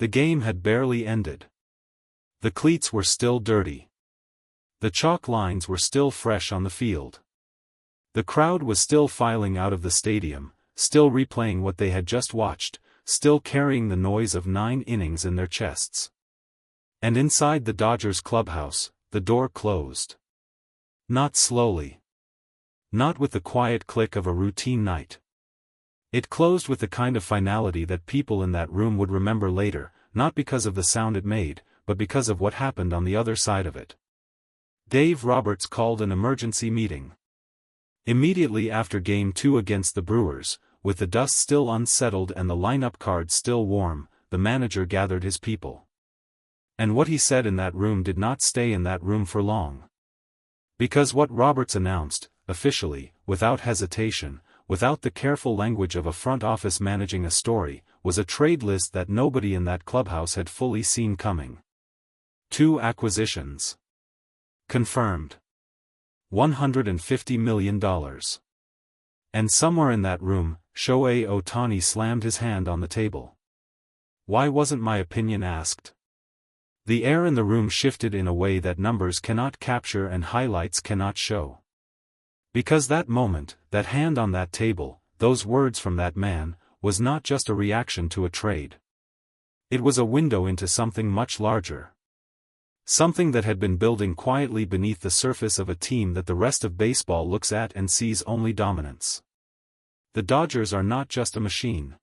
The game had barely ended. The cleats were still dirty. The chalk lines were still fresh on the field. The crowd was still filing out of the stadium, still replaying what they had just watched, still carrying the noise of 9 innings in their chests. And inside the Dodgers clubhouse, the door closed. Not slowly. Not with the quiet click of a routine night. It closed with the kind of finality that people in that room would remember later, not because of the sound it made, but because of what happened on the other side of it. Dave Roberts called an emergency meeting. Immediately after Game 2 against the Brewers, with the dust still unsettled and the lineup cards still warm, the manager gathered his people. And what he said in that room did not stay in that room for long. Because what Roberts announced, officially, without hesitation, without the careful language of a front office managing a story, was a trade list that nobody in that clubhouse had fully seen coming. 2 acquisitions. Confirmed. $150 million. And somewhere in that room, Shohei Ohtani slammed his hand on the table. Why wasn't my opinion asked? The air in the room shifted in a way that numbers cannot capture and highlights cannot show. Because that moment, that hand on that table, those words from that man, was not just a reaction to a trade. It was a window into something much larger. Something that had been building quietly beneath the surface of a team that the rest of baseball looks at and sees only dominance. The Dodgers are not just a machine.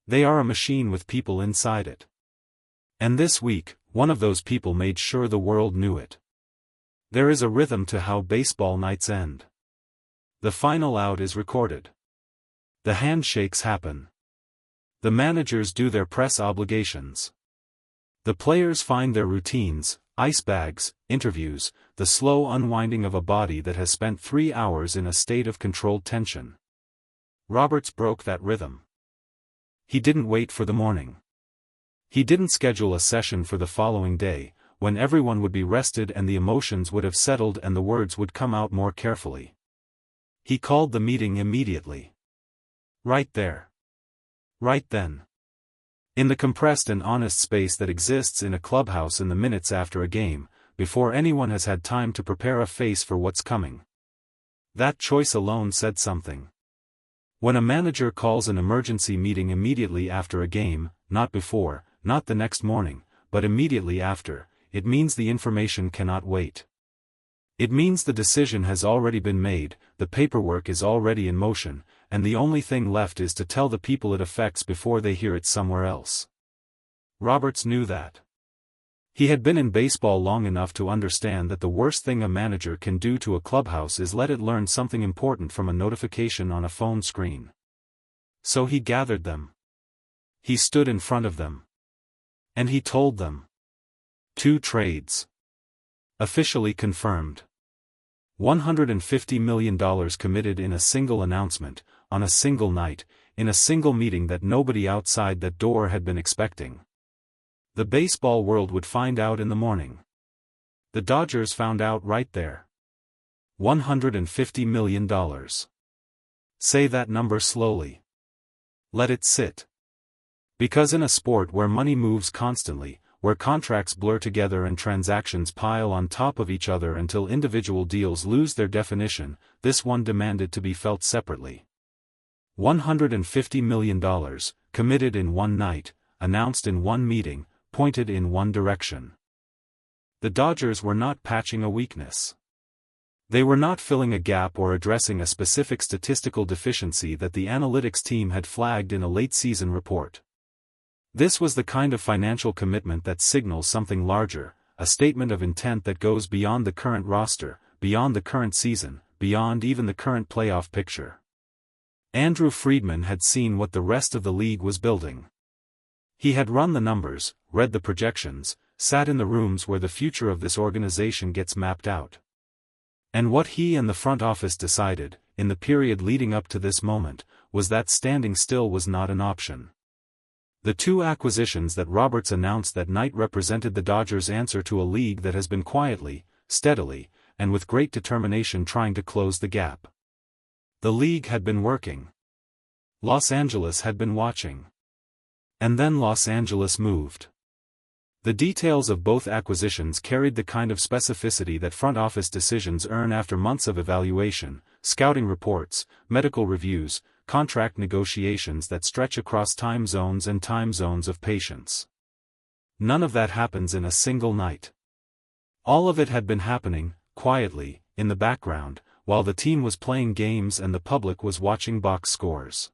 They are a machine with people inside it. And this week, one of those people made sure the world knew it. There is a rhythm to how baseball nights end. The final out is recorded. The handshakes happen. The managers do their press obligations. The players find their routines, ice bags, interviews, the slow unwinding of a body that has spent 3 hours in a state of controlled tension. Roberts broke that rhythm. He didn't wait for the morning. He didn't schedule a session for the following day, when everyone would be rested and the emotions would have settled and the words would come out more carefully. He called the meeting immediately. Right there. Right then. In the compressed and honest space that exists in a clubhouse in the minutes after a game, before anyone has had time to prepare a face for what's coming. That choice alone said something. When a manager calls an emergency meeting immediately after a game, not before, not the next morning, but immediately after, it means the information cannot wait. It means the decision has already been made, the paperwork is already in motion, and the only thing left is to tell the people it affects before they hear it somewhere else. Roberts knew that. He had been in baseball long enough to understand that the worst thing a manager can do to a clubhouse is let it learn something important from a notification on a phone screen. So he gathered them. He stood in front of them. And he told them. 2 trades. Officially confirmed. $150 million committed in a single announcement, on a single night, in a single meeting that nobody outside that door had been expecting. The baseball world would find out in the morning. The Dodgers found out right there. $150 million. Say that number slowly. Let it sit. Because in a sport where money moves constantly, where contracts blur together and transactions pile on top of each other until individual deals lose their definition, this one demanded to be felt separately. $150 million, committed in one night, announced in one meeting, pointed in one direction. The Dodgers were not patching a weakness. They were not filling a gap or addressing a specific statistical deficiency that the analytics team had flagged in a late-season report. This was the kind of financial commitment that signals something larger, a statement of intent that goes beyond the current roster, beyond the current season, beyond even the current playoff picture. Andrew Friedman had seen what the rest of the league was building. He had run the numbers, read the projections, sat in the rooms where the future of this organization gets mapped out. And what he and the front office decided, in the period leading up to this moment, was that standing still was not an option. The 2 acquisitions that Roberts announced that night represented the Dodgers' answer to a league that has been quietly, steadily, and with great determination trying to close the gap. The league had been working. Los Angeles had been watching. And then Los Angeles moved. The details of both acquisitions carried the kind of specificity that front office decisions earn after months of evaluation, scouting reports, medical reviews, contract negotiations that stretch across time zones and time zones of patience. None of that happens in a single night. All of it had been happening, quietly, in the background, while the team was playing games and the public was watching box scores.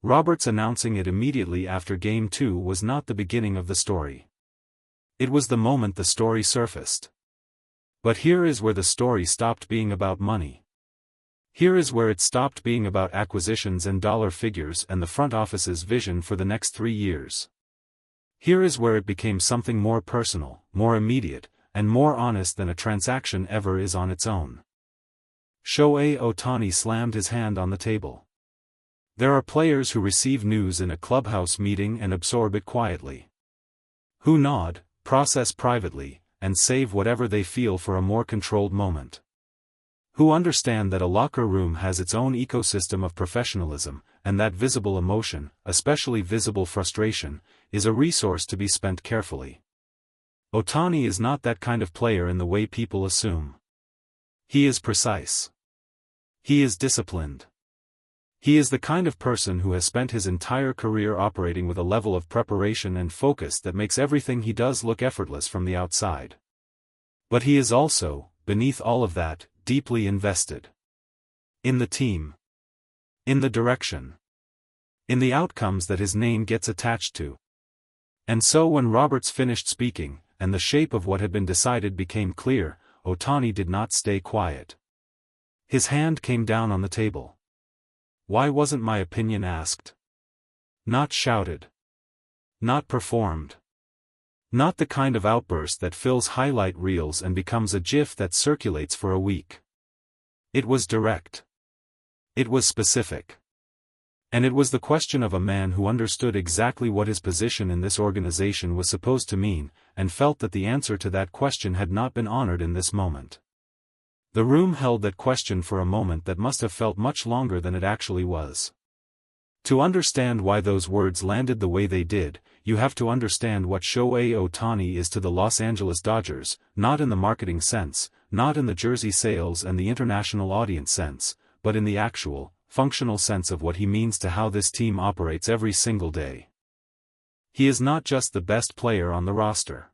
Roberts announcing it immediately after Game 2 was not the beginning of the story. It was the moment the story surfaced. But here is where the story stopped being about money. Here is where it stopped being about acquisitions and dollar figures and the front office's vision for the next 3 years. Here is where it became something more personal, more immediate, and more honest than a transaction ever is on its own. Shohei Ohtani slammed his hand on the table. There are players who receive news in a clubhouse meeting and absorb it quietly. Who nod, process privately, and save whatever they feel for a more controlled moment. Who understand that a locker room has its own ecosystem of professionalism, and that visible emotion, especially visible frustration, is a resource to be spent carefully. Ohtani is not that kind of player in the way people assume. He is precise. He is disciplined. He is the kind of person who has spent his entire career operating with a level of preparation and focus that makes everything he does look effortless from the outside. But he is also, beneath all of that, deeply invested. In the team. In the direction. In the outcomes that his name gets attached to. And so when Roberts finished speaking, and the shape of what had been decided became clear, Ohtani did not stay quiet. His hand came down on the table. Why wasn't my opinion asked? Not shouted. Not performed. Not the kind of outburst that fills highlight reels and becomes a GIF that circulates for a week. It was direct. It was specific. And it was the question of a man who understood exactly what his position in this organization was supposed to mean, and felt that the answer to that question had not been honored in this moment. The room held that question for a moment that must have felt much longer than it actually was. To understand why those words landed the way they did, you have to understand what Shohei Ohtani is to the Los Angeles Dodgers, not in the marketing sense, not in the jersey sales and the international audience sense, but in the actual, functional sense of what he means to how this team operates every single day. He is not just the best player on the roster.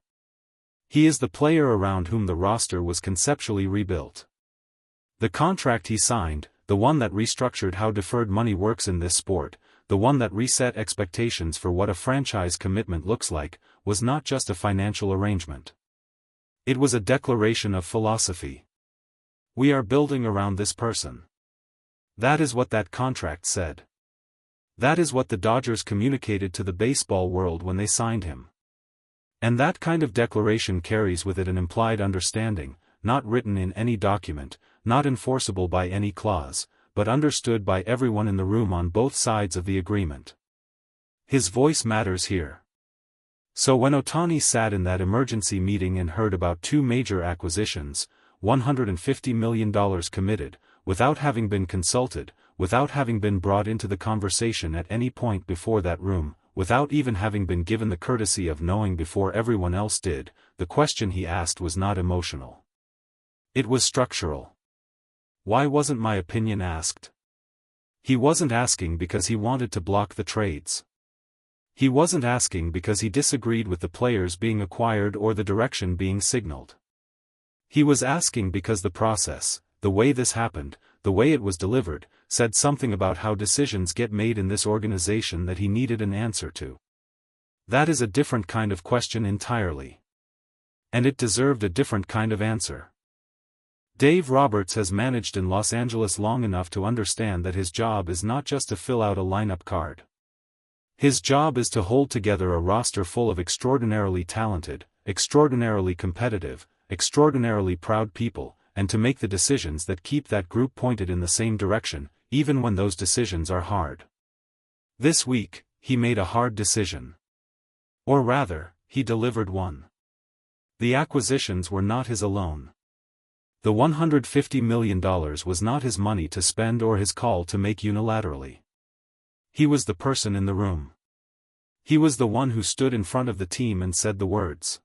He is the player around whom the roster was conceptually rebuilt. The contract he signed, the one that restructured how deferred money works in this sport, the one that reset expectations for what a franchise commitment looks like, was not just a financial arrangement. It was a declaration of philosophy. We are building around this person. That is what that contract said. That is what the Dodgers communicated to the baseball world when they signed him. And that kind of declaration carries with it an implied understanding, not written in any document, not enforceable by any clause, but understood by everyone in the room on both sides of the agreement. His voice matters here. So when Ohtani sat in that emergency meeting and heard about 2 major acquisitions, $150 million committed, without having been consulted, without having been brought into the conversation at any point before that room, without even having been given the courtesy of knowing before everyone else did, the question he asked was not emotional. It was structural. Why wasn't my opinion asked? He wasn't asking because he wanted to block the trades. He wasn't asking because he disagreed with the players being acquired or the direction being signaled. He was asking because the process, the way this happened, the way it was delivered, said something about how decisions get made in this organization that he needed an answer to. That is a different kind of question entirely. And it deserved a different kind of answer. Dave Roberts has managed in Los Angeles long enough to understand that his job is not just to fill out a lineup card. His job is to hold together a roster full of extraordinarily talented, extraordinarily competitive, extraordinarily proud people, and to make the decisions that keep that group pointed in the same direction, even when those decisions are hard. This week, he made a hard decision. Or rather, he delivered one. The acquisitions were not his alone. The $150 million was not his money to spend or his call to make unilaterally. He was the person in the room. He was the one who stood in front of the team and said the words.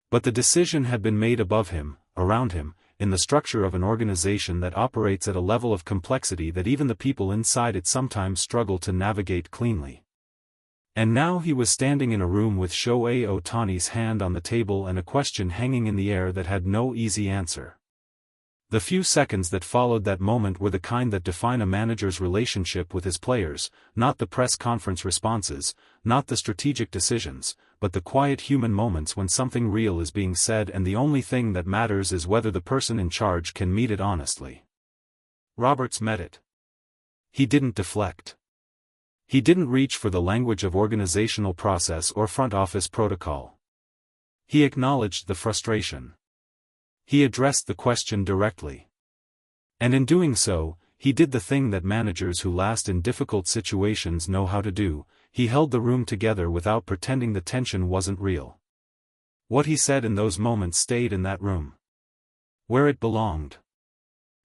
But the decision had been made above him, around him, in the structure of an organization that operates at a level of complexity that even the people inside it sometimes struggle to navigate cleanly. And now he was standing in a room with Shohei Ohtani's hand on the table and a question hanging in the air that had no easy answer. The few seconds that followed that moment were the kind that define a manager's relationship with his players, not the press conference responses, not the strategic decisions, but the quiet human moments when something real is being said and the only thing that matters is whether the person in charge can meet it honestly. Roberts met it. He didn't deflect. He didn't reach for the language of organizational process or front office protocol. He acknowledged the frustration. He addressed the question directly. And in doing so, he did the thing that managers who last in difficult situations know how to do. He held the room together without pretending the tension wasn't real. What he said in those moments stayed in that room, where it belonged.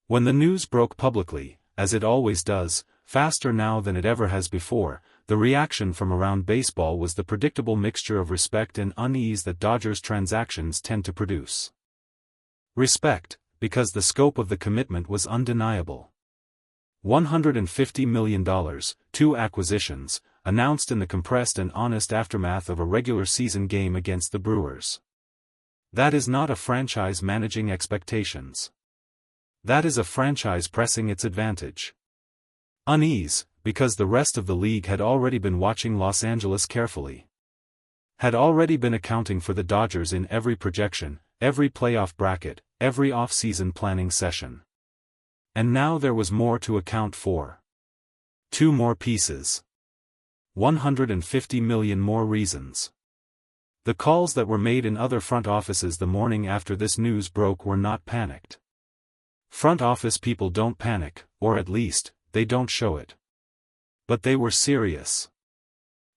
When the news broke publicly, as it always does, faster now than it ever has before, the reaction from around baseball was the predictable mixture of respect and unease that Dodgers transactions tend to produce. Respect, because the scope of the commitment was undeniable. $150 million, 2 acquisitions, announced in the compressed and honest aftermath of a regular season game against the Brewers. That is not a franchise managing expectations. That is a franchise pressing its advantage. Unease, because the rest of the league had already been watching Los Angeles carefully. Had already been accounting for the Dodgers in every projection, every playoff bracket, every off-season planning session. And now there was more to account for. 2 more pieces. 150 million more reasons. The calls that were made in other front offices the morning after this news broke were not panicked. Front office people don't panic, or at least, they don't show it. But they were serious.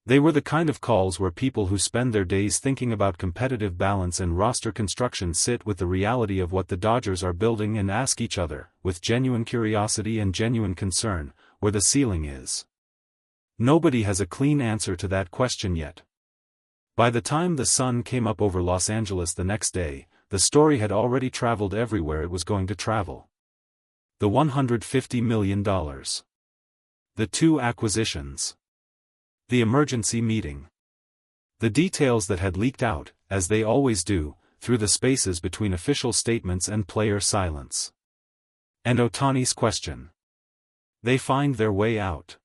They were the kind of calls where people who spend their days thinking about competitive balance and roster construction sit with the reality of what the Dodgers are building and ask each other, with genuine curiosity and genuine concern, where the ceiling is. Nobody has a clean answer to that question yet. By the time the sun came up over Los Angeles the next day, the story had already traveled everywhere it was going to travel. The $150 million. The 2 acquisitions. The emergency meeting. The details that had leaked out, as they always do, through the spaces between official statements and player silence. And Ohtani's question. They find their way out.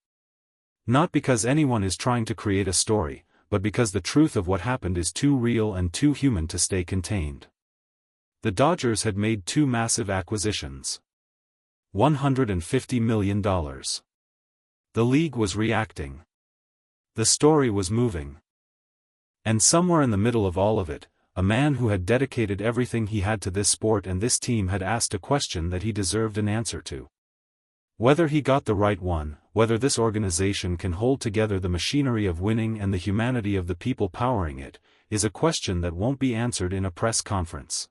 Not because anyone is trying to create a story, but because the truth of what happened is too real and too human to stay contained. The Dodgers had made 2 massive acquisitions. $150 million. The league was reacting. The story was moving. And somewhere in the middle of all of it, a man who had dedicated everything he had to this sport and this team had asked a question that he deserved an answer to. Whether he got the right one, whether this organization can hold together the machinery of winning and the humanity of the people powering it, is a question that won't be answered in a press conference.